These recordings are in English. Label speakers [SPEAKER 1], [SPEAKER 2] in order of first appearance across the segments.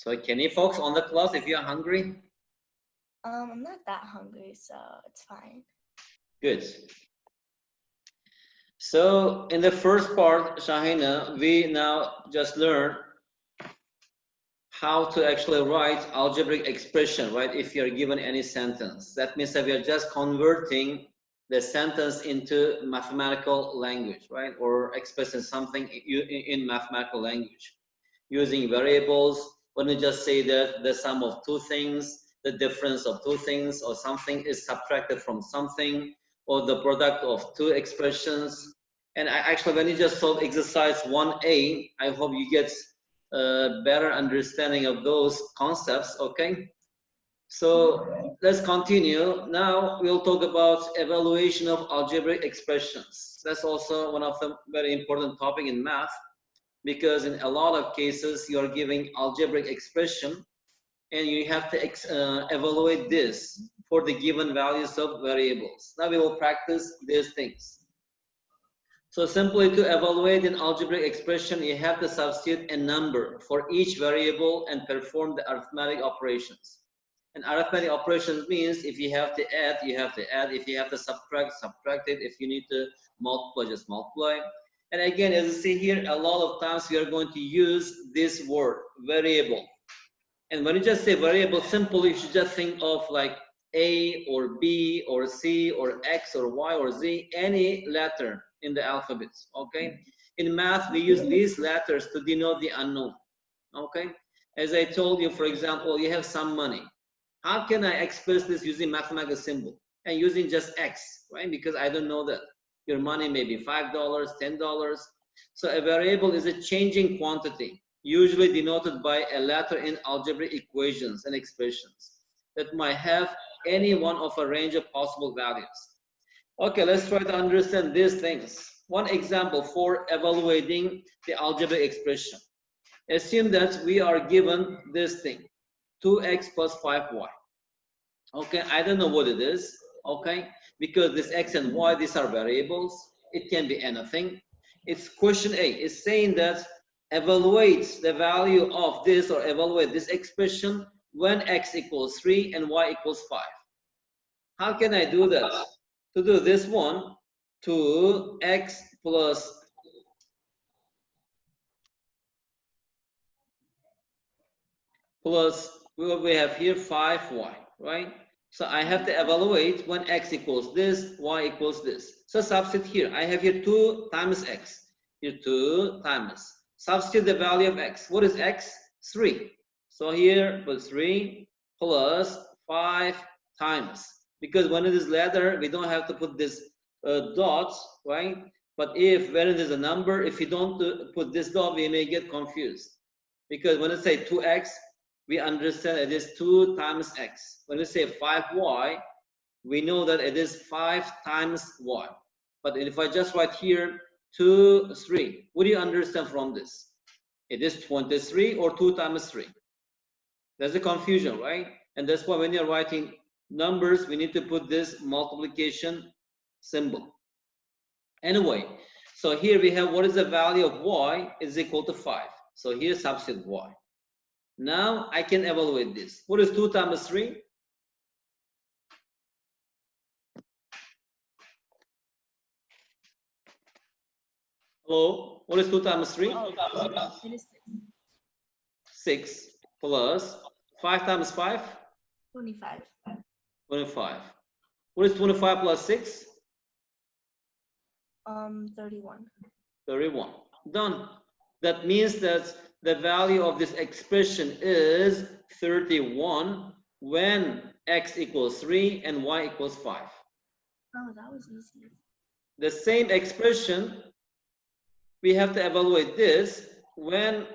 [SPEAKER 1] So can you focus on the class if you're hungry?
[SPEAKER 2] I'm not that hungry, so it's fine.
[SPEAKER 1] Good. So in the first part, Shahina, we now just learn how to actually write algebraic expression, right? If you're given any sentence, that means that we are just converting the sentence into mathematical language, right? Or expressing something in mathematical language using variables. When we just say that the sum of two things, the difference of two things, or something is subtracted from something, or the product of two expressions. And actually, when you just solve exercise 1A, I hope you get a better understanding of those concepts, okay? So let's continue. Now we'll talk about evaluation of algebraic expressions. That's also one of the very important topic in math, because in a lot of cases you are giving algebraic expression and you have to evaluate this for the given values of variables. Now we will practice these things. So simply to evaluate an algebraic expression, you have to substitute a number for each variable and perform the arithmetic operations. And arithmetic operations means if you have to add, you have to add. If you have to subtract, subtract it. If you need to multiply, just multiply. And again, as you see here, a lot of times we are going to use this word, variable. And when you just say variable, simply you should just think of like A or B or C or X or Y or Z, any letter in the alphabet, okay? In math, we use these letters to denote the unknown, okay? As I told you, for example, you have some money. How can I express this using mathematical symbol and using just X, right? Because I don't know that. Your money may be $5, $10. So a variable is a changing quantity, usually denoted by a letter in algebraic equations and expressions that might have any one of a range of possible values. Okay, let's try to understand these things. One example for evaluating the algebraic expression. Assume that we are given this thing, 2x plus 5y. Okay, I don't know what it is, okay, because this x and y, these are variables. It can be anything. It's question A. It's saying that evaluate the value of this or evaluate this expression when x equals 3 and y equals 5. How can I do that? To do this one, 2x plus what we have here, 5y, right? So I have to evaluate when x equals this, y equals this. So substitute here. I have here 2 times x. Here 2 times. Substitute the value of x. What is x? 3. So here put 3 plus 5 times. Because when it is ladder, we don't have to put this dot, right? But when it is a number, if you don't put this dot, we may get confused. Because when it say 2x, we understand it is 2 times x. When we say 5y, we know that it is 5 times y. But if I just write here 2, 3, what do you understand from this? It is 23 or 2 times 3. There's a confusion, right? And that's why when you're writing numbers, we need to put this multiplication symbol. Anyway, so here we have what is the value of y is equal to 5. So here substitute y. Now I can evaluate this. What is 2 times 3? Hello? What is 2 times 3?
[SPEAKER 2] It is
[SPEAKER 1] 6 plus 5 times 5?
[SPEAKER 2] 25.
[SPEAKER 1] 25. What is 25 plus 6?
[SPEAKER 2] 31.
[SPEAKER 1] 31. Done. That means that the value of this expression is 31 when x equals 3 and y equals 5.
[SPEAKER 2] Oh, that was easy.
[SPEAKER 1] The same expression, we have to evaluate this when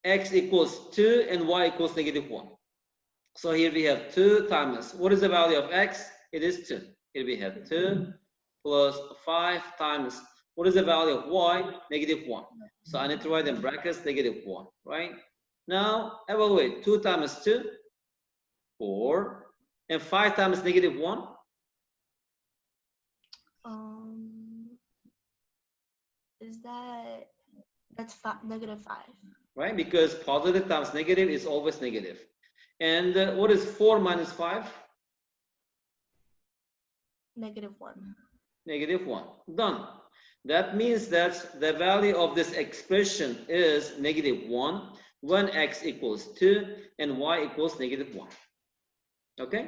[SPEAKER 1] x equals 2 and y equals -1. So here we have 2 times, what is the value of x? It is 2. Here we have 2 plus 5 times, what is the value of y? -1. So I need to write in brackets -1, right? Now evaluate 2 times 2, 4, and 5 times -1.
[SPEAKER 2] Is that's -5?
[SPEAKER 1] right? Because positive times negative is always negative. And what is 4 minus 5?
[SPEAKER 2] -1.
[SPEAKER 1] -1. Done. That means that the value of this expression is -1 when x equals 2 and y equals -1. Okay?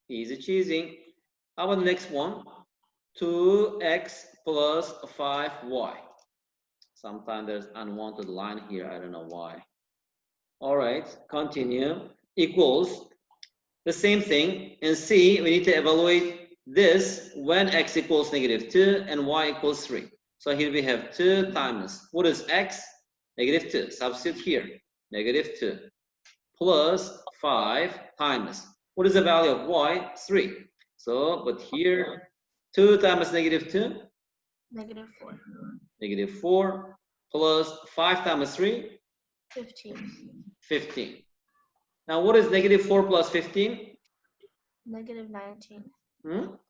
[SPEAKER 1] Easy cheesy. How about the next one? 2x plus 5y. Sometimes there's unwanted line here. I don't know why. All right, continue. Equals the same thing. And C, we need to evaluate this when x equals -2 and y equals 3. So here we have 2 times, what is x? -2. Substitute here, -2 plus 5 times, what is the value of y? 3. So, but here, 2 times -2?
[SPEAKER 2] -4.
[SPEAKER 1] -4 plus 5 times 3?
[SPEAKER 2] 15.
[SPEAKER 1] 15. Now, what is -4 plus 15?
[SPEAKER 2] -19.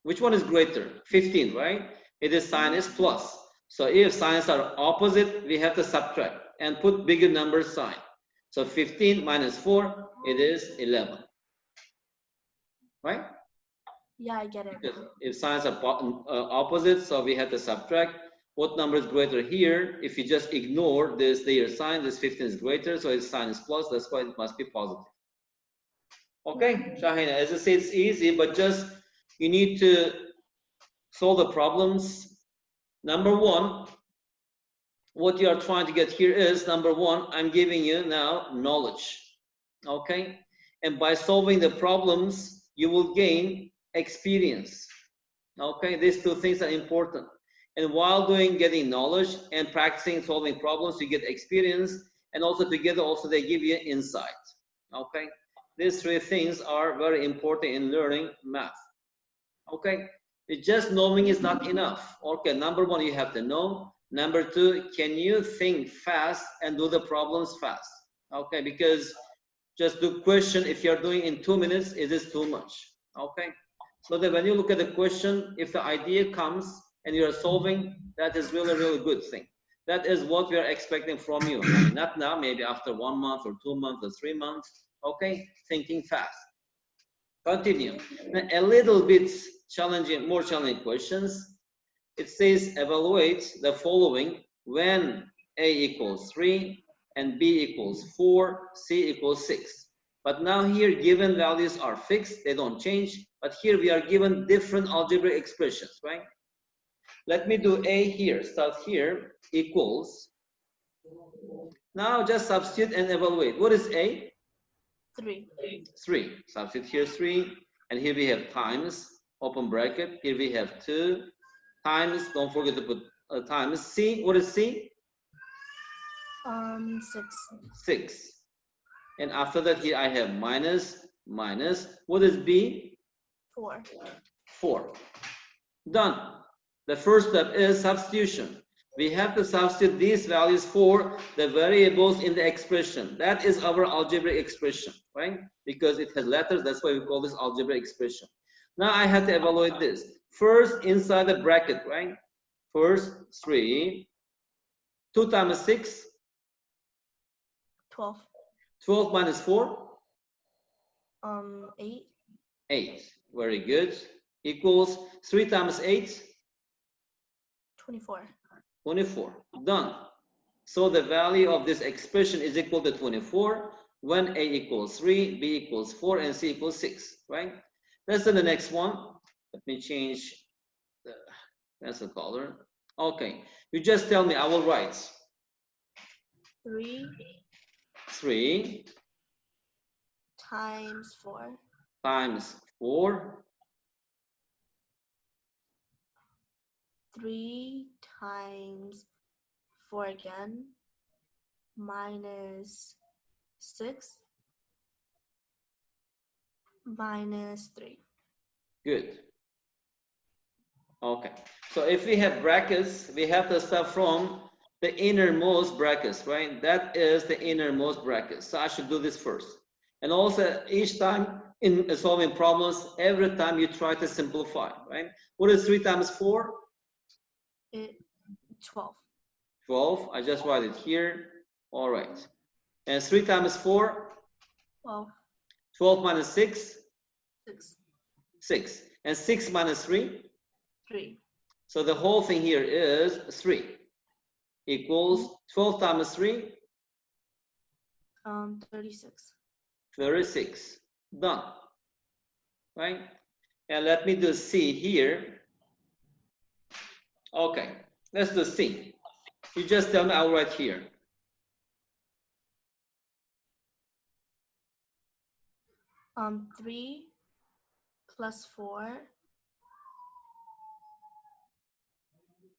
[SPEAKER 1] Which one is greater? 15, right? It is sign is plus. So if signs are opposite, we have to subtract and put bigger number sign. So 15 minus 4, it is 11. Right?
[SPEAKER 2] Yeah, I get it.
[SPEAKER 1] Because if signs are opposite, so we have to subtract. What number is greater here? If you just ignore this their sign, this 15 is greater, so its sign is plus, that's why it must be positive. Okay, Shahina, as I say, it's easy, but just you need to solve the problems. Number one, what you are trying to get here is, number one, I'm giving you now knowledge. Okay, and by solving the problems, you will gain experience. Okay, these two things are important. And while getting knowledge and practicing solving problems, you get experience, and also together, also they give you insight. Okay, these three things are very important in learning math. Okay, it's just knowing is not enough. Okay, number one, you have to know. Number two, can you think fast and do the problems fast? Okay, because just do question, if you're doing in 2 minutes, it is too much. Okay, so that when you look at the question, if the idea comes and you're solving, that is really, really good thing. That is what we are expecting from you. I mean, not now, maybe after 1 month or 2 months or 3 months. Okay, thinking fast. Continue. Now, a little bit challenging, more challenging questions. It says evaluate the following when A equals 3 and B equals 4, C equals 6. But now here given values are fixed, they don't change. But here we are given different algebraic expressions, right? Let me do A here, start here, equals. Now just substitute and evaluate. What is A?
[SPEAKER 2] 3.
[SPEAKER 1] 3. Substitute here 3. And here we have times, open bracket. Here we have 2 times, don't forget to put times. C, what is C?
[SPEAKER 2] 6.
[SPEAKER 1] 6. And after that, here I have minus. What is B?
[SPEAKER 2] 4.
[SPEAKER 1] 4. Done. The first step is substitution. We have to substitute these values for the variables in the expression. That is our algebraic expression, right? Because it has letters, that's why we call this algebraic expression. Now I have to evaluate this. First, inside the bracket, right? First, 3. 2 times 6?
[SPEAKER 2] 12.
[SPEAKER 1] 12 minus 4?
[SPEAKER 2] 8.
[SPEAKER 1] 8. Very good. Equals 3 times 8?
[SPEAKER 2] 24.
[SPEAKER 1] 24. Done. So the value of this expression is equal to 24 when A equals 3, B equals 4, and C equals 6, right? Let's do the next one. Let me change the pencil color. Okay. You just tell me, I will write.
[SPEAKER 2] 3 times 4
[SPEAKER 1] times 4.
[SPEAKER 2] 3 times 4 again, minus 6, minus 3.
[SPEAKER 1] Good. Okay. So if we have brackets, we have to start from the innermost brackets, right? That is the innermost brackets. So I should do this first. And also each time in solving problems, every time you try to simplify, right? What is 3 times 4?
[SPEAKER 2] 12.
[SPEAKER 1] 12. I just write it here. All right. And 3 times 4?
[SPEAKER 2] 12.
[SPEAKER 1] 12 minus 6?
[SPEAKER 2] 6.
[SPEAKER 1] 6. And 6 minus 3?
[SPEAKER 2] 3.
[SPEAKER 1] So the whole thing here is 3 equals 12 times 3?
[SPEAKER 2] 36.
[SPEAKER 1] 36. Done. Right? And let me do C here. Okay. Let's do C. You just tell me, I'll write here.
[SPEAKER 2] Um, 3 plus 4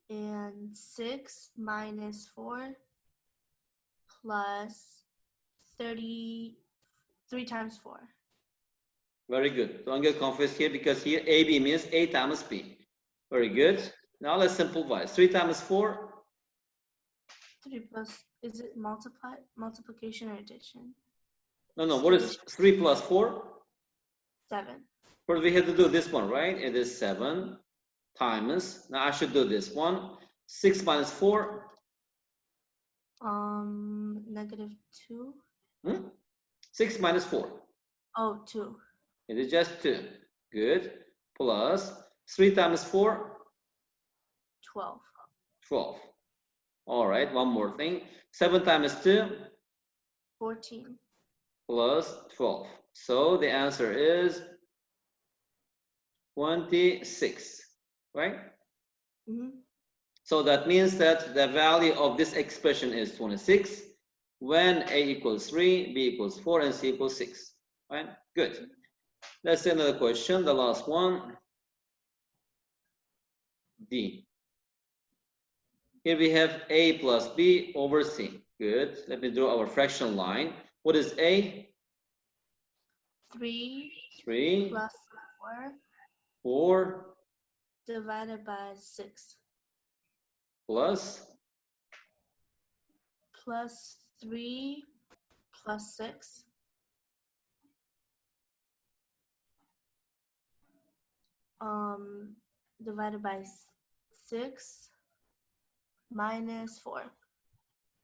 [SPEAKER 2] and 6 minus 4 plus 33 times 4.
[SPEAKER 1] Very good. Don't get confused here because here AB means A times B. Very good. Now let's simplify. 3 times 4?
[SPEAKER 2] 3 plus, is it multiplication or addition?
[SPEAKER 1] No. What is 3 plus 4?
[SPEAKER 2] 7.
[SPEAKER 1] First we have to do this one, right? It is 7 times. Now I should do this one. 6 minus 4?
[SPEAKER 2] Negative 2.
[SPEAKER 1] 6 minus 4?
[SPEAKER 2] Oh, 2.
[SPEAKER 1] It is just 2. Good. Plus 3 times 4?
[SPEAKER 2] 12.
[SPEAKER 1] 12. All right, one more thing. 7 times 2?
[SPEAKER 2] 14.
[SPEAKER 1] Plus 12. So the answer is 26, right? So that means that the value of this expression is 26 when A equals 3, B equals 4, and C equals 6, right? Good. Let's see another question, the last one. D. Here we have A plus B over C. Good. Let me draw our fraction line. What is A?
[SPEAKER 2] 3
[SPEAKER 1] plus
[SPEAKER 2] 4
[SPEAKER 1] 4
[SPEAKER 2] divided by 6
[SPEAKER 1] plus
[SPEAKER 2] 3 plus 6 divided by 6 minus 4.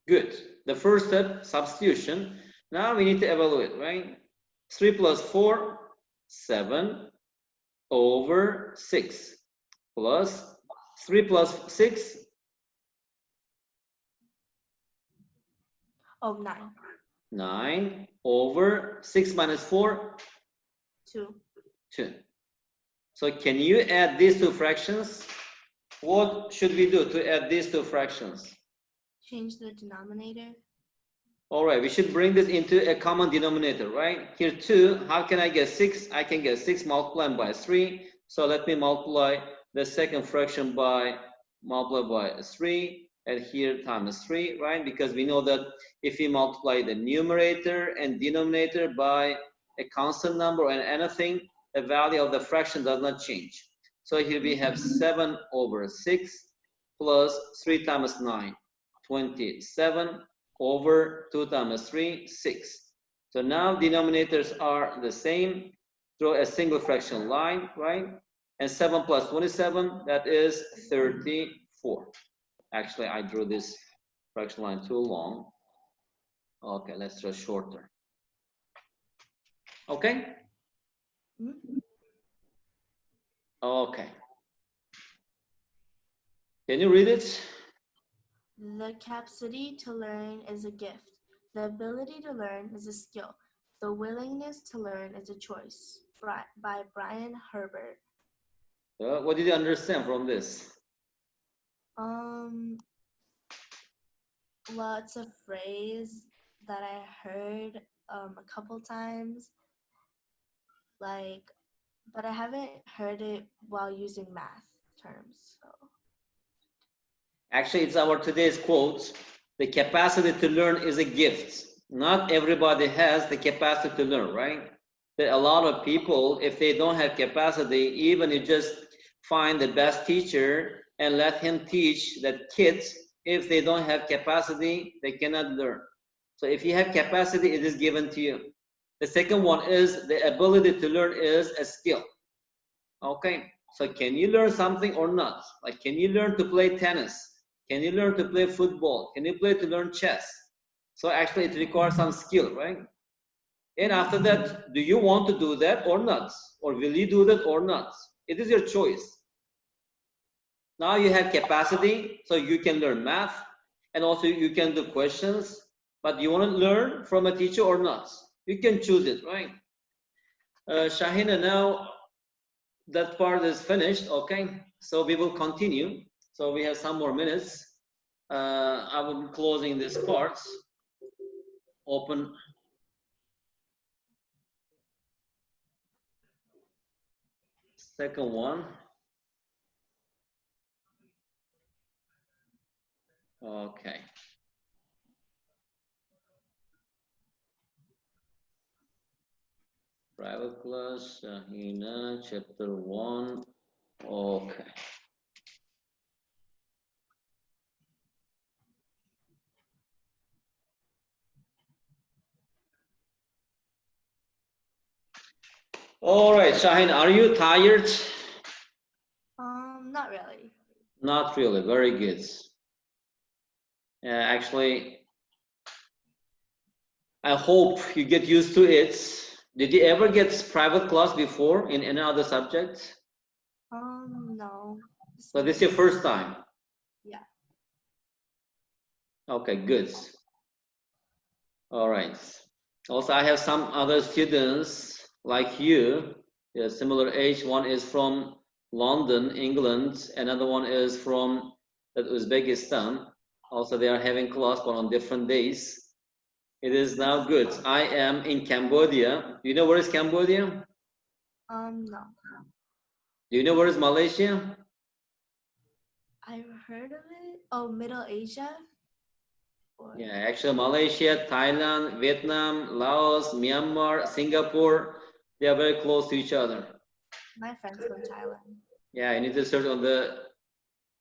[SPEAKER 1] Good. The first step, substitution. Now we need to evaluate, right? 3 plus 4, 7 over 6 plus 3 plus 6.
[SPEAKER 2] Oh, 9.
[SPEAKER 1] 9 over 6 minus 4.
[SPEAKER 2] 2.
[SPEAKER 1] 2. So can you add these two fractions? What should we do to add these two fractions?
[SPEAKER 2] Change the denominator.
[SPEAKER 1] All right, we should bring this into a common denominator, right? Here 2, how can I get 6? I can get 6 multiplied by 3. So let me multiply the second fraction by 3, and here times 3, right? Because we know that if we multiply the numerator and denominator by a constant number and anything, the value of the fraction does not change. So here we have 7 over 6 plus 3 times 9, 27 over 2 times 3, 6. So now denominators are the same. Draw a single fraction line, right? And 7 plus 27, that is 34. Actually, I drew this fraction line too long. Okay, let's draw shorter. Okay? Okay. Can you read it?
[SPEAKER 2] The capacity to learn is a gift. The ability to learn is a skill. The willingness to learn is a choice. By Brian Herbert.
[SPEAKER 1] What did you understand from this?
[SPEAKER 2] Well, it's a phrase that I heard a couple times, but I haven't heard it while using math terms. So.
[SPEAKER 1] Actually, it's our today's quote. The capacity to learn is a gift. Not everybody has the capacity to learn, right? There are a lot of people, if they don't have capacity, even you just find the best teacher and let him teach the kids, if they don't have capacity, they cannot learn. So if you have capacity, it is given to you. The second one is the ability to learn is a skill. Okay, so can you learn something or not? Like, can you learn to play tennis? Can you learn to play football? Can you play to learn chess? So actually it requires some skill, right? And after that, do you want to do that or not? Or will you do that or not? It is your choice. Now you have capacity, so you can learn math, and also you can do questions, but you want to learn from a teacher or not? You can choose it, right? Shahina, now that part is finished, okay? So we will continue. So we have some more minutes. I will be closing this part. Open. Second one. Okay. Private class, Shahina, chapter 1. Okay. All right, Shahin, are you tired?
[SPEAKER 2] Not really.
[SPEAKER 1] Not really. Very good. Actually, I hope you get used to it. Did you ever get private class before in any other subject?
[SPEAKER 2] No.
[SPEAKER 1] So this is your first time?
[SPEAKER 2] Yeah.
[SPEAKER 1] Okay, good. All right. Also, I have some other students like you, similar age. One is from London, England. Another one is from Uzbekistan. Also, they are having class, but on different days. It is now good. I am in Cambodia. Do you know where is Cambodia?
[SPEAKER 2] No.
[SPEAKER 1] Do you know where is Malaysia?
[SPEAKER 2] I've heard of it. Oh, Middle Asia?
[SPEAKER 1] Yeah, actually Malaysia, Thailand, Vietnam, Laos, Myanmar, Singapore, they are very close to each other.
[SPEAKER 2] My friend's from Thailand.
[SPEAKER 1] Yeah, you need to search on the,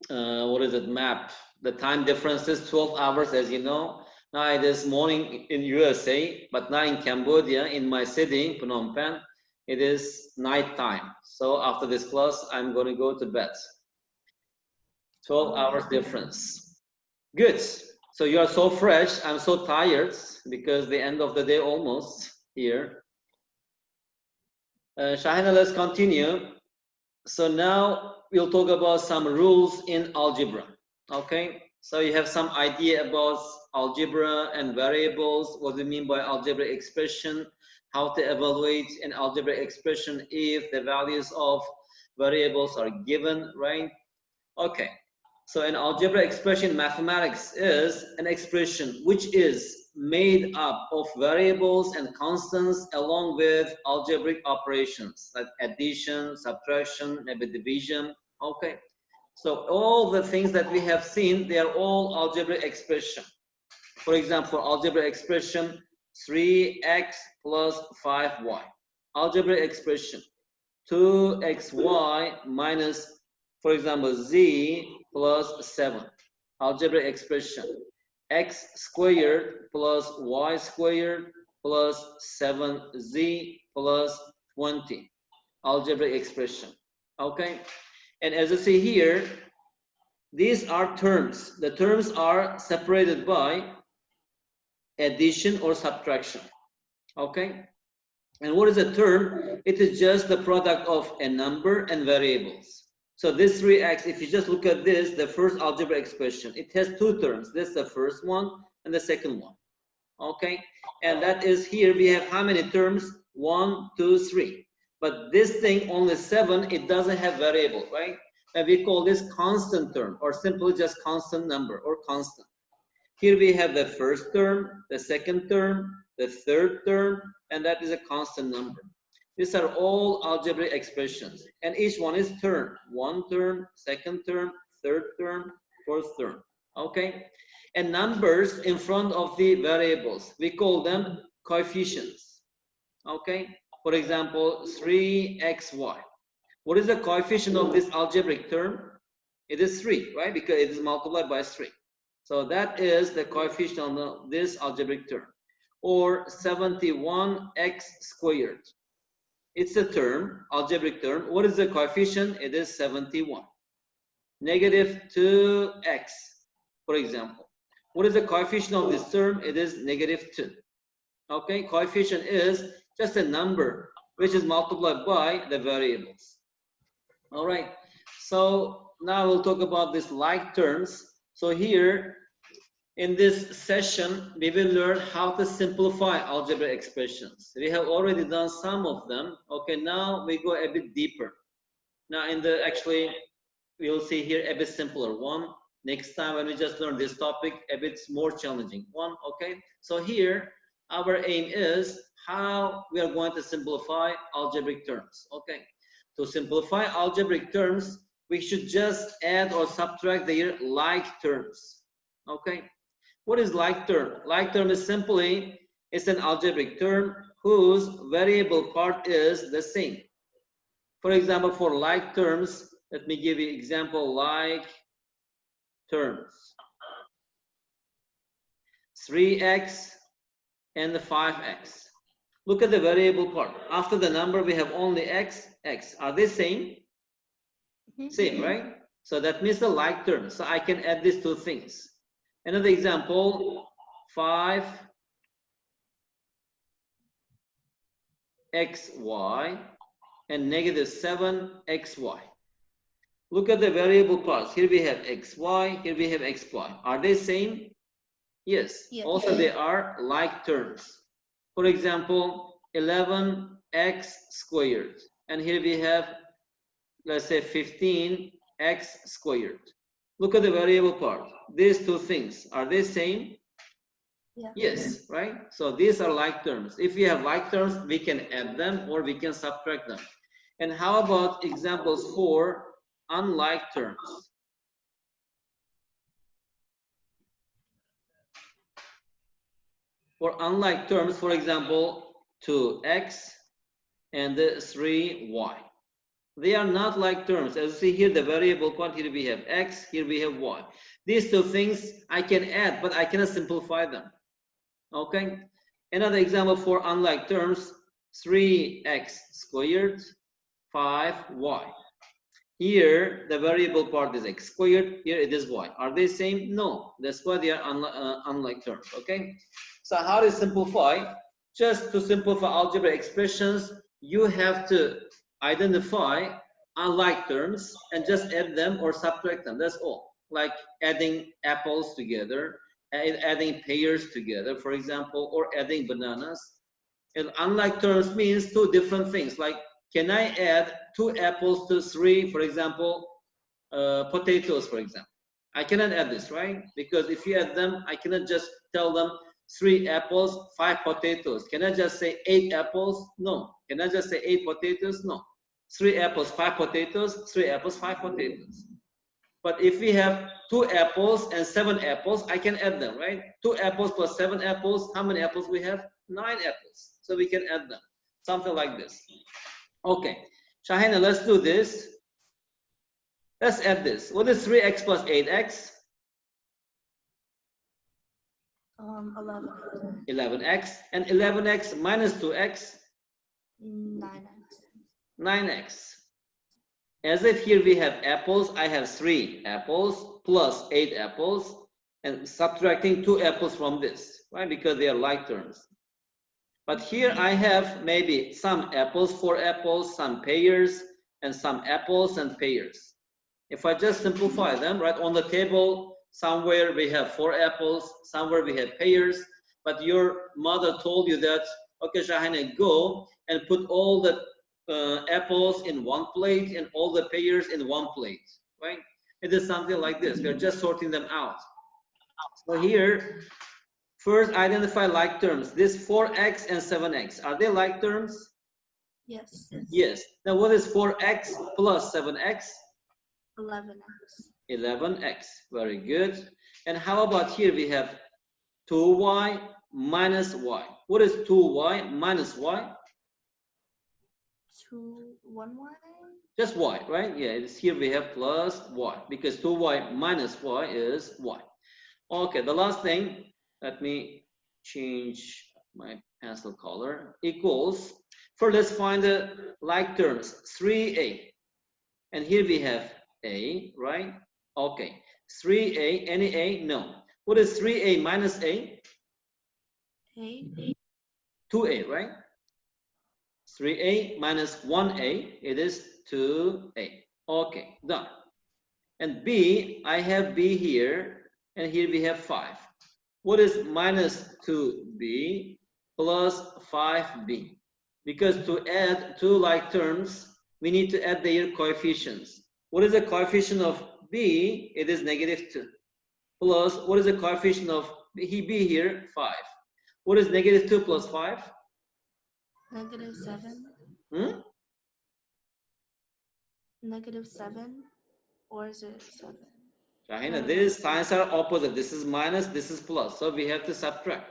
[SPEAKER 1] what is it, map. The time difference is 12 hours, as you know. Now it is morning in USA, but now in Cambodia, in my city, Phnom Penh, it is night time. So after this class, I'm going to go to bed. 12 hours difference. Good. So you are so fresh. I'm so tired because the end of the day almost here. Shahina, let's continue. So now we'll talk about some rules in algebra. Okay. So you have some idea about algebra and variables. What do you mean by algebraic expression? How to evaluate an algebraic expression if the values of variables are given, right? Okay. So an algebraic expression in mathematics is an expression which is made up of variables and constants along with algebraic operations like addition, subtraction, maybe division. Okay. So all the things that we have seen, they are all algebraic expression. For example, algebraic expression 3x plus 5y. Algebraic expression 2xy minus, for example, z plus 7. Algebraic expression x squared plus y squared plus 7z plus 20. Algebraic expression. Okay? And as you see here, these are terms. The terms are separated by addition or subtraction. Okay? And what is a term? It is just the product of a number and variables. So this 3x, if you just look at this, the first algebraic expression, it has two terms. This is the first one and the second one. Okay? And that is here we have how many terms? 1, 2, 3. But this thing only 7, it doesn't have variable, right? And we call this constant term or simply just constant number or constant. Here we have the first term, the second term, the third term, and that is a constant number. These are all algebraic expressions, and each one is term. One term, second term, third term, fourth term. Okay? And numbers in front of the variables, we call them coefficients. Okay? For example, 3xy. What is the coefficient of this algebraic term? It is 3, right? Because it is multiplied by 3. So that is the coefficient of this algebraic term. Or 71x squared. It's a term, algebraic term. What is the coefficient? It is 71. Negative 2x. For example, what is the coefficient of this term? It is -2. Okay, coefficient is just a number which is multiplied by the variables. All right, so now we'll talk about these like terms. So here in this session, we will learn how to simplify algebraic expressions. We have already done some of them. Okay, now we go a bit deeper. Now actually, we'll see here a bit simpler one. Next time when we just learn this topic, a bit more challenging one. Okay, so here our aim is how we are going to simplify algebraic terms. Okay, to simplify algebraic terms, we should just add or subtract their like terms. Okay, what is like term? Like term is simply, it's an algebraic term whose variable part is the same. For example, for like terms, let me give you example like terms. 3x and the 5x. Look at the variable part. After the number, we have only x, x. Are they same? Same, right? So that means the like term. So I can add these two things. Another example, 5xy and -7xy. Look at the variable parts. Here we have xy, here we have xy. Are they same? Yes. Also, they are like terms. For example, 11x squared. And here we have, let's say, 15x squared. Look at the variable part. These two things, are they same?
[SPEAKER 2] Yeah.
[SPEAKER 1] Yes, right? So these are like terms. If we have like terms, we can add them or we can subtract them. And how about examples for unlike terms? For unlike terms, for example, 2x and 3y. They are not like terms. As you see here, the variable part, here we have x, here we have y. These two things I can add, but I cannot simplify them. Okay? Another example for unlike terms, 3x squared, 5y. Here, the variable part is x squared, here it is y. Are they same? No. That's why they are unlike terms. Okay? So how to simplify? Just to simplify algebra expressions, you have to identify unlike terms and just add them or subtract them. That's all. Like adding apples together, adding pears together, for example, or adding bananas. And unlike terms means two different things. Like, can I add 2 apples to 3, for example, potatoes, for example? I cannot add this, right? Because if you add them, I cannot just tell them 3 apples, 5 potatoes. Can I just say 8 apples? No. Can I just say 8 potatoes? No. 3 apples, 5 potatoes, 3 apples, 5 potatoes. But if we have 2 apples and 7 apples, I can add them, right? 2 apples plus 7 apples, how many apples we have? 9 apples. So we can add them. Something like this. Okay. Shahina, let's do this. Let's add this. What is 3x plus 8x?
[SPEAKER 2] 11.
[SPEAKER 1] 11x. And 11x minus 2x?
[SPEAKER 2] 9x.
[SPEAKER 1] 9x. As if here we have apples, I have 3 apples plus 8 apples and subtracting 2 apples from this, right? Because they are like terms. But here I have maybe some apples, 4 apples, some pears, and some apples and pears. If I just simplify them, right, on the table, somewhere we have 4 apples, somewhere we have pears, but your mother told you that, okay, Shahina, go and put all the apples in one plate and all the pears in one plate, right? It is something like this. We are just sorting them out. So here, first identify like terms. This 4x and 7x, are they like terms?
[SPEAKER 2] Yes.
[SPEAKER 1] Yes. Now what is 4x plus 7x?
[SPEAKER 2] 11x.
[SPEAKER 1] 11x. Very good. And how about here we have 2y minus y. What is 2y minus y?
[SPEAKER 2] 1y?
[SPEAKER 1] Just y, right? Yeah, it's here we have plus y because 2y minus y is y. Okay, the last thing, let me change my pencil color, equals, first let's find the like terms, 3a. And here we have a, right? Okay, 3a, any a? No. What is 3a minus a?
[SPEAKER 2] A.
[SPEAKER 1] 2a, right? 3a minus 1a, it is 2a. Okay, done. And b, I have b here, and here we have 5. What is minus 2b plus 5b? Because to add two like terms, we need to add their coefficients. What is the coefficient of b? It is negative 2. Plus, what is the coefficient of b here? 5. What is negative 2 plus 5?
[SPEAKER 2] Negative 7. Negative 7. Or is it 7?
[SPEAKER 1] Shahina, these signs are opposite. This is minus, this is plus. So we have to subtract.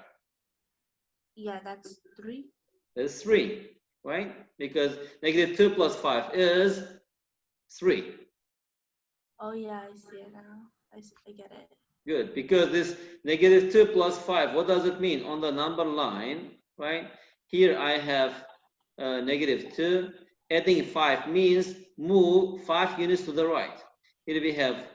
[SPEAKER 2] Yeah, that's 3.
[SPEAKER 1] That's 3, right? Because negative 2 plus 5 is 3.
[SPEAKER 2] Oh, yeah, I see it now. I get it.
[SPEAKER 1] Good, because this negative 2 plus 5, what does it mean? On the number line, right? Here I have negative 2. Adding 5 means move 5 units to the right. Here we have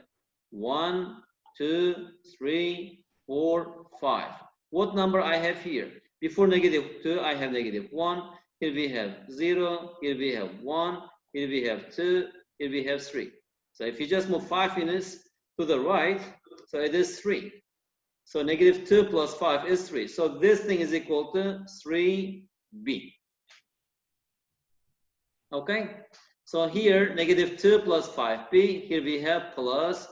[SPEAKER 1] 1, 2, 3, 4, 5. What number I have here? Before negative 2, I have negative 1. Here we have 0. Here we have 1. Here we have 2. Here we have 3. So if you just move 5 units to the right, so it is 3. So negative 2 plus 5 is 3. So this thing is equal to 3b. Okay? So here, negative 2 plus 5b. Here we have plus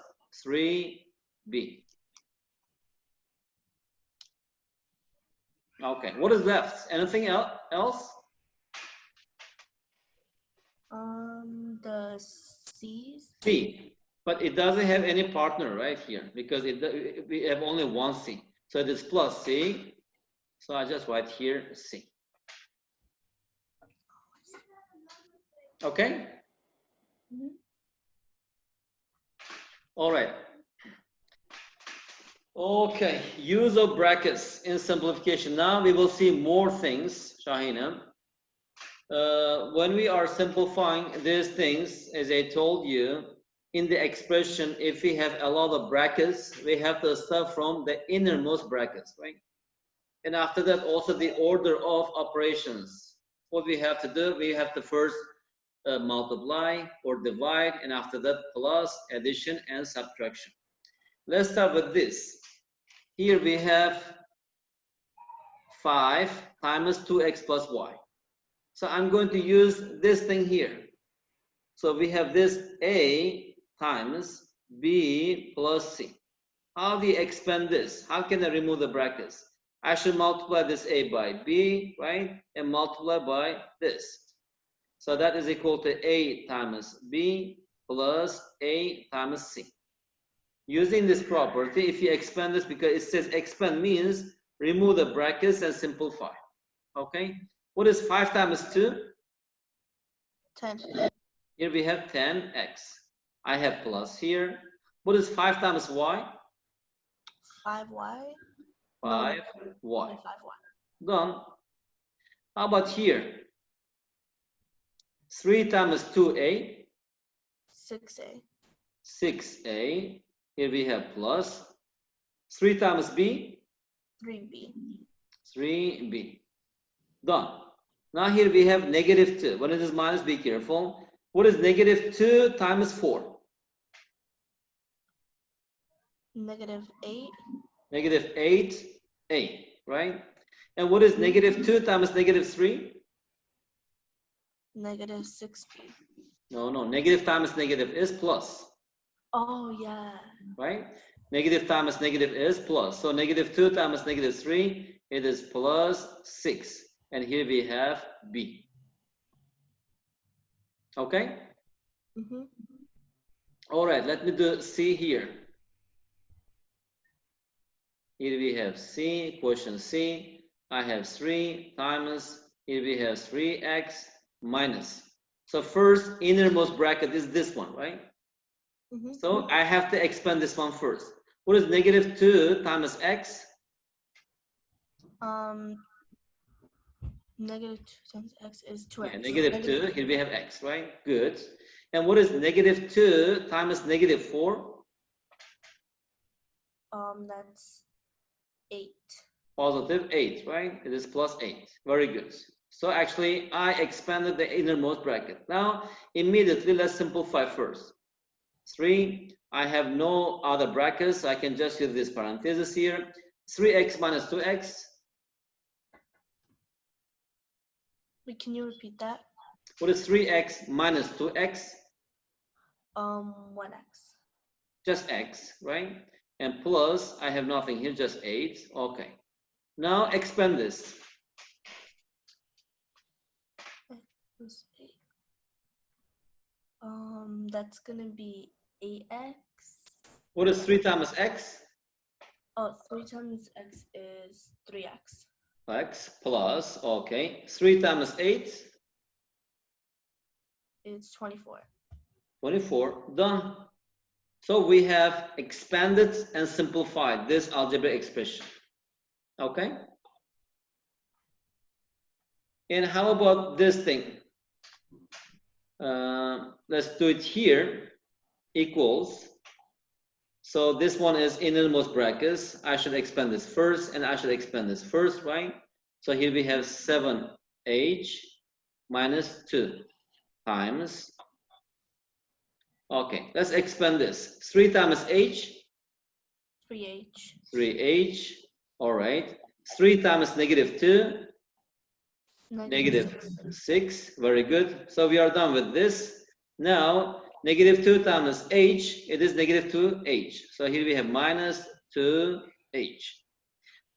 [SPEAKER 1] 3b. Okay, what is left? Anything else?
[SPEAKER 2] The C's.
[SPEAKER 1] C, but it doesn't have any partner right here because we have only one C. So it is plus C. So I just write here C. Okay?
[SPEAKER 2] Mm-hmm.
[SPEAKER 1] All right. Okay, use of brackets in simplification. Now we will see more things, Shahina. When we are simplifying these things, as I told you, in the expression, if we have a lot of brackets, we have to start from the innermost brackets, right? And after that, also the order of operations. What we have to do, we have to first multiply or divide, and after that, plus, addition, and subtraction. Let's start with this. Here we have 5 times 2x plus y. So I'm going to use this thing here. So we have this a times b plus c. How do you expand this? How can I remove the brackets? I should multiply this a by b, right? And multiply by this. So that is equal to a times b plus a times c. Using this property, if you expand this, because it says expand means remove the brackets and simplify. Okay? What is 5 times 2?
[SPEAKER 2] 10.
[SPEAKER 1] Here we have 10x. I have plus here. What is 5 times y?
[SPEAKER 2] 5y.
[SPEAKER 1] 5y.
[SPEAKER 2] 5y.
[SPEAKER 1] Done. How about here? 3 times 2a.
[SPEAKER 2] 6a.
[SPEAKER 1] 6a. Here we have plus. 3 times b.
[SPEAKER 2] 3b.
[SPEAKER 1] 3b. Done. Now here we have negative 2. When it is minus, be careful. What is negative 2 times 4?
[SPEAKER 2] Negative 8.
[SPEAKER 1] Negative 8a, right? And what is negative 2 times negative 3?
[SPEAKER 2] Negative 6b.
[SPEAKER 1] No, negative times negative is plus.
[SPEAKER 2] Oh, yeah.
[SPEAKER 1] Right? Negative times negative is plus. So negative 2 times negative 3, it is plus 6. And here we have b. Okay?
[SPEAKER 2] Mm-hmm.
[SPEAKER 1] All right, let me do c here. Here we have c, quotient c. I have 3 times, here we have 3x minus. So first innermost bracket is this one, right?
[SPEAKER 2] Mm-hmm.
[SPEAKER 1] So I have to expand this one first. What is negative 2 times x?
[SPEAKER 2] Negative 2 times x is 2x.
[SPEAKER 1] Yeah, negative 2. Here we have x, right? Good. And what is negative 2 times negative 4?
[SPEAKER 2] That's 8.
[SPEAKER 1] Positive 8, right? It is plus 8. Very good. So actually, I expanded the innermost bracket. Now, immediately, let's simplify first. 3, I have no other brackets, so I can just use this parenthesis here. 3x minus 2x.
[SPEAKER 2] Wait, can you repeat that?
[SPEAKER 1] What is 3x minus 2x?
[SPEAKER 2] 1x.
[SPEAKER 1] Just x, right? And plus, I have nothing here, just 8. Okay. Now, expand this.
[SPEAKER 2] Plus 8. That's gonna be 8x.
[SPEAKER 1] What is 3 times x?
[SPEAKER 2] Oh, 3 times x is 3x.
[SPEAKER 1] X plus, okay. 3 times 8?
[SPEAKER 2] It's 24.
[SPEAKER 1] 24, done. So we have expanded and simplified this algebraic expression. Okay? And how about this thing? Let's do it here. Equals. So this one is innermost brackets. I should expand this first, and I should expand this first, right? So here we have 7h minus 2 times. Okay, let's expand this. 3 times h?
[SPEAKER 2] 3h.
[SPEAKER 1] 3h. All right. 3 times negative 2? Negative 6. Very good. So we are done with this. Now, negative 2 times h, it is negative 2h. So here we have minus 2h.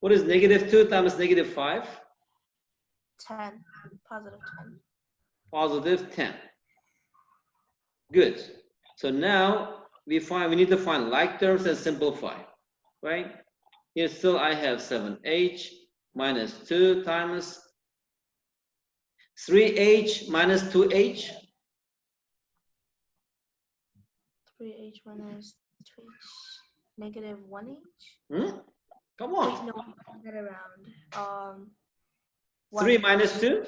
[SPEAKER 1] What is negative 2 times negative 5?
[SPEAKER 2] 10. Positive 10.
[SPEAKER 1] Positive 10. Good. So now we need to find like terms and simplify, right? Here still I have 7h minus 2 times 3h minus 2h.
[SPEAKER 2] 3h minus 2h. Negative 1h.
[SPEAKER 1] Come on.
[SPEAKER 2] Wait, no, get around.
[SPEAKER 1] 3 minus 2?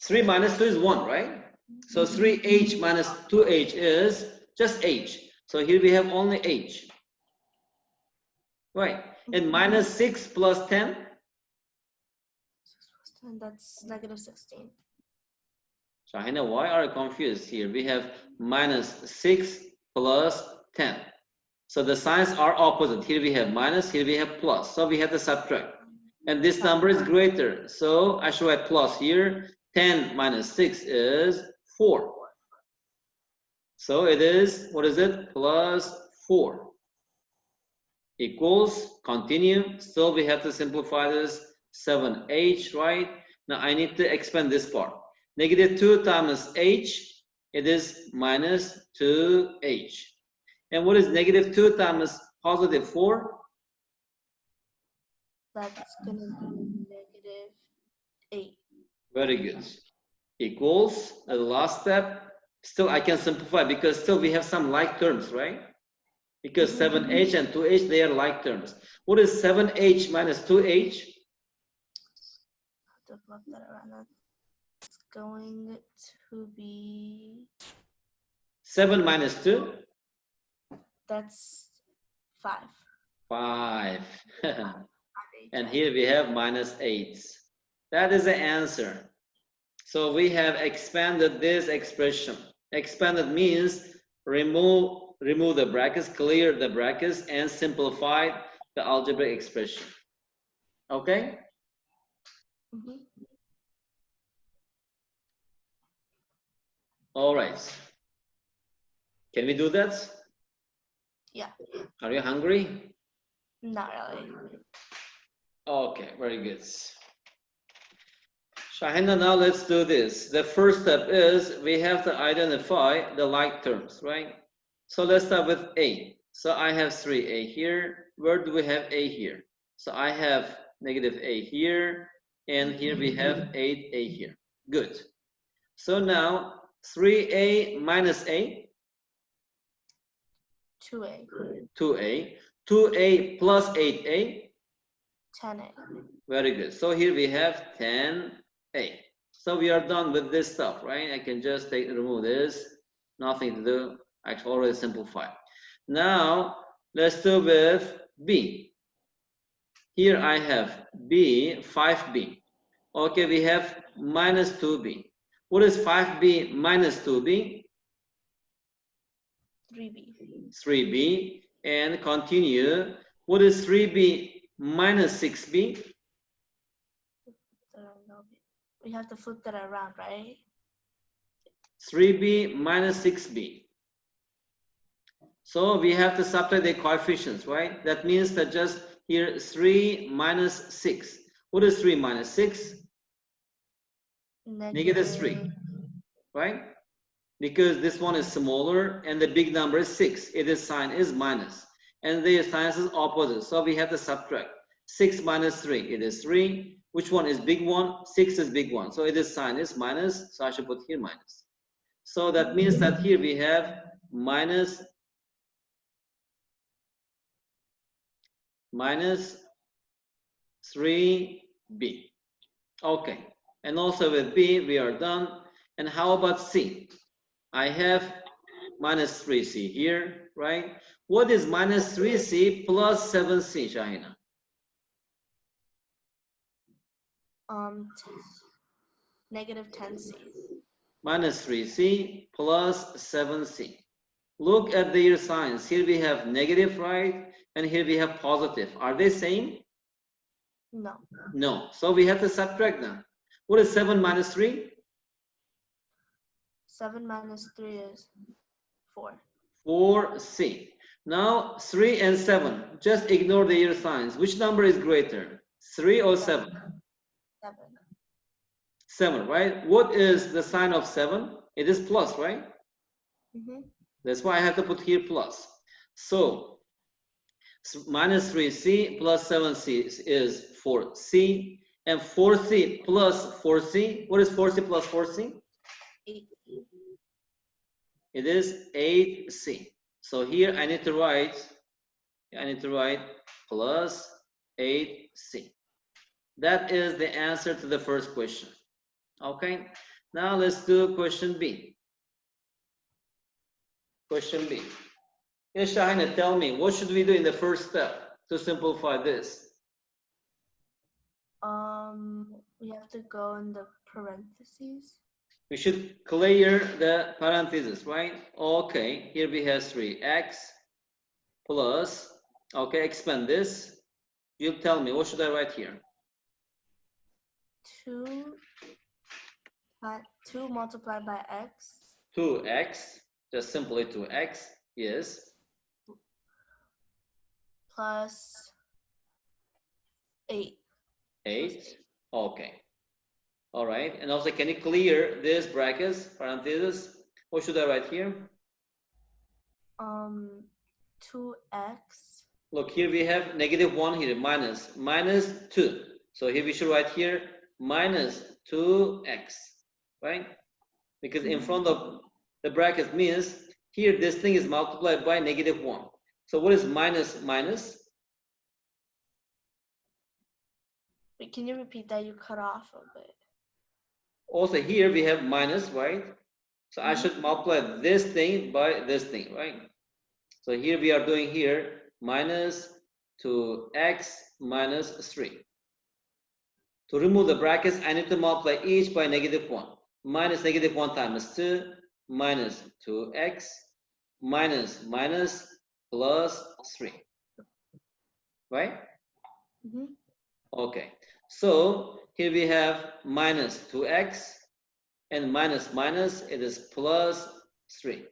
[SPEAKER 1] 3 minus 2 is 1, right? So 3h minus 2h is just h. So here we have only h. Right. And minus 6 plus 10?
[SPEAKER 2] 6 plus 10, that's negative 16.
[SPEAKER 1] Shahina, why are you confused here? We have minus 6 plus 10. So the signs are opposite. Here we have minus, here we have plus. So we have to subtract. And this number is greater. So I should write plus here. 10 minus 6 is 4. So it is, what is it? Plus 4. Equals, continue. Still we have to simplify this. 7h, right? Now I need to expand this part. Negative 2 times h, it is minus 2h. And what is negative 2 times positive 4?
[SPEAKER 2] That's going to be negative 8.
[SPEAKER 1] Very good. Equals, the last step. Still I can simplify because still we have some like terms, right? Because 7h and 2h, they are like terms. What is 7h minus 2h?
[SPEAKER 2] To flip that around. It's going to be
[SPEAKER 1] 7 minus 2?
[SPEAKER 2] That's 5.
[SPEAKER 1] 5. And here we have minus 8. That is the answer. So we have expanded this expression. Expanded means remove the brackets, clear the brackets, and simplify the algebraic expression. Okay? All right. Can we do that?
[SPEAKER 2] Yeah.
[SPEAKER 1] Are you hungry?
[SPEAKER 2] Not really.
[SPEAKER 1] Okay, very good. Shahina, now let's do this. The first step is we have to identify the like terms, right? So let's start with A. So I have 3a here. Where do we have a here? So I have negative a here, and here we have 8a here. Good. So now 3a minus a?
[SPEAKER 2] 2a.
[SPEAKER 1] 2a. 2a plus 8a?
[SPEAKER 2] 10a.
[SPEAKER 1] Very good. So here we have 10a. So we are done with this stuff, right? I can just remove this. Nothing to do. I already simplified. Now let's do with B. Here I have B, 5B. Okay, we have minus 2B. What is 5B minus 2B?
[SPEAKER 2] 3B.
[SPEAKER 1] 3B. And continue. What is 3B minus 6B?
[SPEAKER 2] We have to flip that around, right?
[SPEAKER 1] 3B minus 6B. So we have to subtract the coefficients, right? That means that just here 3 minus 6. What is 3 minus 6? Negative 3, right? Because this one is smaller and the big number is 6. Its sign is minus. And the sign is opposite. So we have to subtract. 6 minus 3, it is 3. Which one is big one? 6 is big one. So its sign is minus. So I should put here minus. So that means that here we have minus 3B. Okay. And also with B, we are done. And how about C? I have minus 3C here, right? What is minus 3C plus 7C, Shahina?
[SPEAKER 2] Negative 10C.
[SPEAKER 1] Minus 3C plus 7C. Look at their signs. Here we have negative, right? And here we have positive. Are they same?
[SPEAKER 2] No.
[SPEAKER 1] No. So we have to subtract them. What is 7 minus 3?
[SPEAKER 2] 7 minus 3 is 4.
[SPEAKER 1] 4C. Now 3 and 7. Just ignore the year signs. Which number is greater? 3 or 7?
[SPEAKER 2] 7.
[SPEAKER 1] 7, right? What is the sign of 7? It is plus, right?
[SPEAKER 2] Mm-hmm.
[SPEAKER 1] That's why I have to put here plus. So minus 3C plus 7C is 4C. And 4C plus 4C. What is 4C plus 4C?
[SPEAKER 2] 8.
[SPEAKER 1] It is 8C. So here I need to write plus 8C. That is the answer to the first question. Okay. Now let's do question B. Question B. Yes, Shahina, tell me, what should we do in the first step to simplify this?
[SPEAKER 2] We have to go in the parentheses.
[SPEAKER 1] We should clear the parentheses, right? Okay, here we have 3x plus, okay, expand this. You tell me, what should I write here?
[SPEAKER 2] 2 multiplied by x.
[SPEAKER 1] 2x, just simply 2x, yes.
[SPEAKER 2] Plus 8.
[SPEAKER 1] 8, okay. All right, and also can you clear this brackets, parentheses? What should I write here?
[SPEAKER 2] 2x.
[SPEAKER 1] Look, here we have negative 1 here, minus 2. So here we should write here minus 2x, right? Because in front of the bracket means here this thing is multiplied by negative 1. So what is minus minus?
[SPEAKER 2] Wait, can you repeat that? You cut off a bit.
[SPEAKER 1] Also here we have minus, right? So I should multiply this thing by this thing, right? So here we are doing here minus 2x minus 3. To remove the brackets, I need to multiply each by negative 1. Minus negative 1 times 2 minus 2x minus plus 3. Right? Okay. So here we have minus 2x and minus it is plus 3.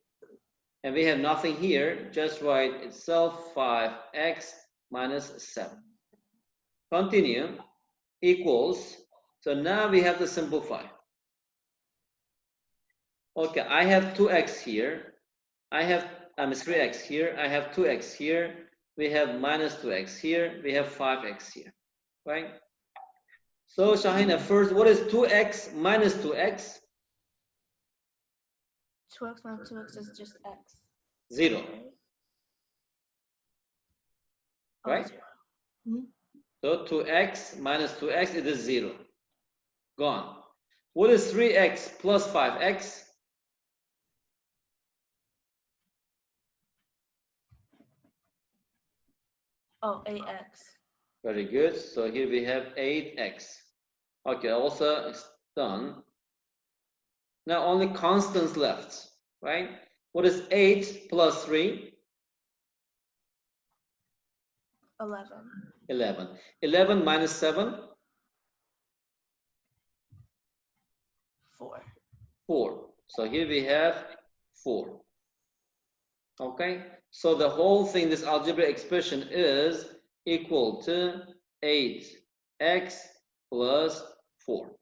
[SPEAKER 1] And we have nothing here, just write itself 5x minus 7. Continue, equals, so now we have to simplify. Okay, I have 2x here, I have 3x here, I have 2x here, we have minus 2x here, we have 5x here, right? So Shahina, first, what is 2x minus 2x?
[SPEAKER 2] 2x minus 2x is just x.
[SPEAKER 1] 0. Right? So 2x minus 2x, it is 0. Gone. What is 3x plus 5x?
[SPEAKER 2] Oh, 8x.
[SPEAKER 1] Very good. So here we have 8x. Okay, also it's done. Now only constants left, right? What is 8 plus 3?
[SPEAKER 2] 11.
[SPEAKER 1] 11. 11 minus 7?
[SPEAKER 2] 4.
[SPEAKER 1] 4. So here we have 4. Okay, so the whole thing, this algebraic expression is equal to 8x plus 4.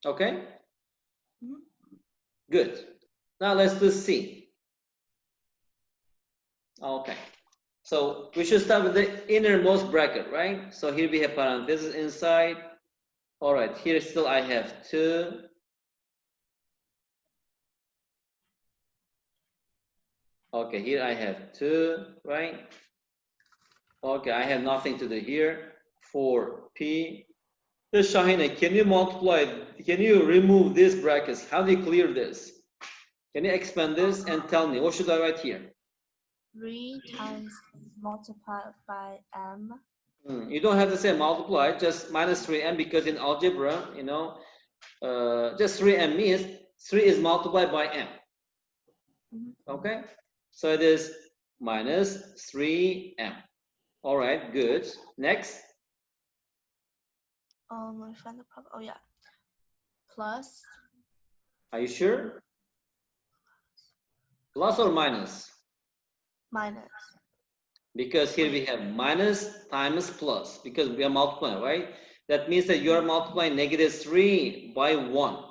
[SPEAKER 1] Okay?
[SPEAKER 2] Mhm.
[SPEAKER 1] Good. Now let's do C. Okay. So we should start with the innermost bracket, right? So here we have parentheses inside. All right, here still I have 2. Okay, here I have 2, right? Okay, I have nothing to do here. 4p. Shahina, can you multiply, can you remove these brackets? How do you clear this? Can you expand this and tell me, what should I write here?
[SPEAKER 2] 3 times multiplied by m.
[SPEAKER 1] You don't have to say multiply, just minus 3m, because in algebra, you know, just 3m means 3 is multiplied by m. Okay? So it is minus 3m. All right, good. Next.
[SPEAKER 2] Let me find the problem. Oh, yeah. Plus.
[SPEAKER 1] Are you sure? Plus or minus?
[SPEAKER 2] Minus.
[SPEAKER 1] Because here we have minus times plus, because we are multiplying, right? That means that you are multiplying negative 3 by 1,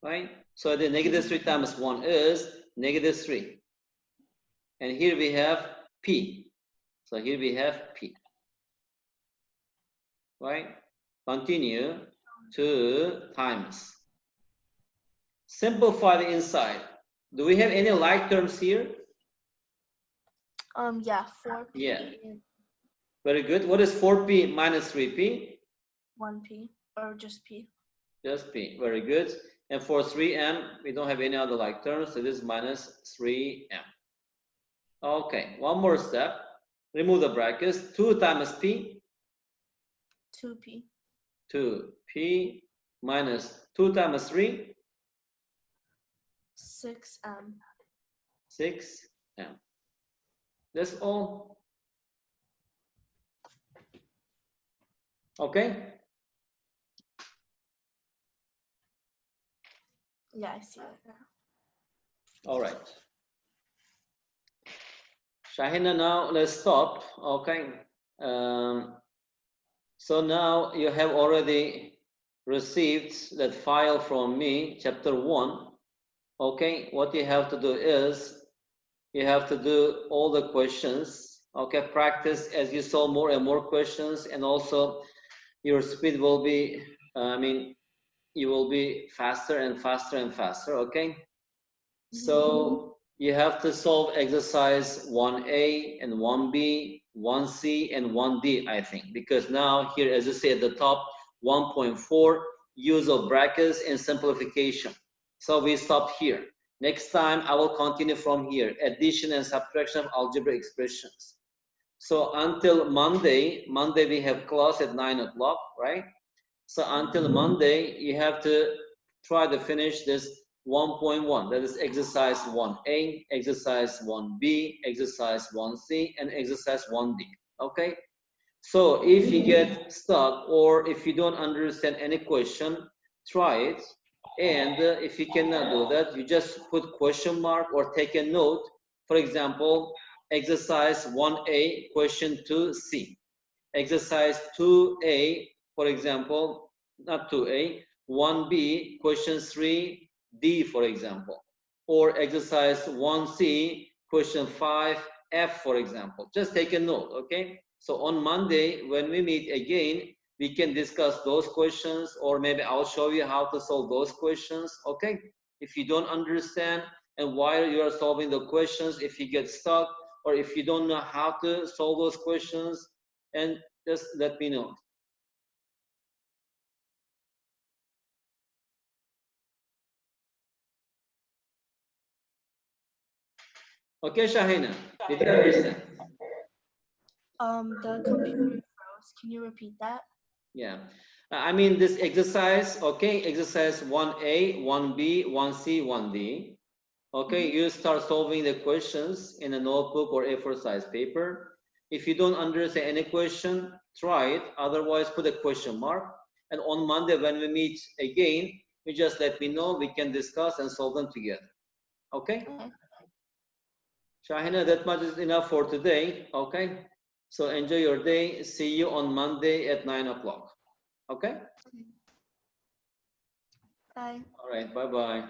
[SPEAKER 1] right? So the negative 3 times 1 is negative 3. And here we have p. So here we have p, right? Continue, 2 times. Simplify the inside. Do we have any like terms here?
[SPEAKER 2] Yeah, 4p.
[SPEAKER 1] Yeah.
[SPEAKER 2] And
[SPEAKER 1] Very good. What is 4p minus 3p?
[SPEAKER 2] 1p, or just p.
[SPEAKER 1] Just p. Very good. And for 3m, we don't have any other like terms, so this is minus 3m. Okay, one more step. Remove the brackets. 2 times p.
[SPEAKER 2] 2p.
[SPEAKER 1] 2p minus 2 times 3.
[SPEAKER 2] 6m.
[SPEAKER 1] 6m. That's all. Okay?
[SPEAKER 2] Yeah, I see it now.
[SPEAKER 1] All right. Shahina, now let's stop. Okay. So now you have already received that file from me, chapter 1. Okay, what you have to do is you have to do all the questions. Okay, practice as you solve more and more questions, and also your speed will be, you will be faster and faster and faster. Okay, so you have to solve exercise 1A and 1B, 1C and 1D, I think, because now here, as you see at the top, 1.4, use of brackets and simplification. So we stop here. Next time, I will continue from here, addition and subtraction of algebra expressions. So until Monday we have class at 9 o'clock, right? So until Monday, you have to try to finish this 1.1. That is exercise 1A, exercise 1B, exercise 1C, and exercise 1D. Okay? So if you get stuck or if you don't understand any question, try it. And if you cannot do that, you just put question mark or take a note. For example, exercise 1A, question 2C. Exercise 2A, for example, not 2A, 1B, question 3D, for example. Or exercise 1C, question 5F, for example. Just take a note, okay? So on Monday, when we meet again, we can discuss those questions, or maybe I'll show you how to solve those questions, okay? If you don't understand and while you are solving the questions, if you get stuck, or if you don't know how to solve those questions, and just let me know. Okay, Shahina, did you understand?
[SPEAKER 2] The computer froze. Can you repeat that?
[SPEAKER 1] Yeah. I mean this exercise, okay, exercise 1A, 1B, 1C, 1D. Okay, you start solving the questions in a notebook or A4 size paper. If you don't understand any question, try it. Otherwise, put a question mark. And on Monday, when we meet again, you just let me know. We can discuss and solve them together. Okay?
[SPEAKER 2] Okay.
[SPEAKER 1] Shahina, that much is enough for today. Okay? So enjoy your day. See you on Monday at 9 o'clock. Okay?
[SPEAKER 2] Bye.
[SPEAKER 1] All right. Bye-bye.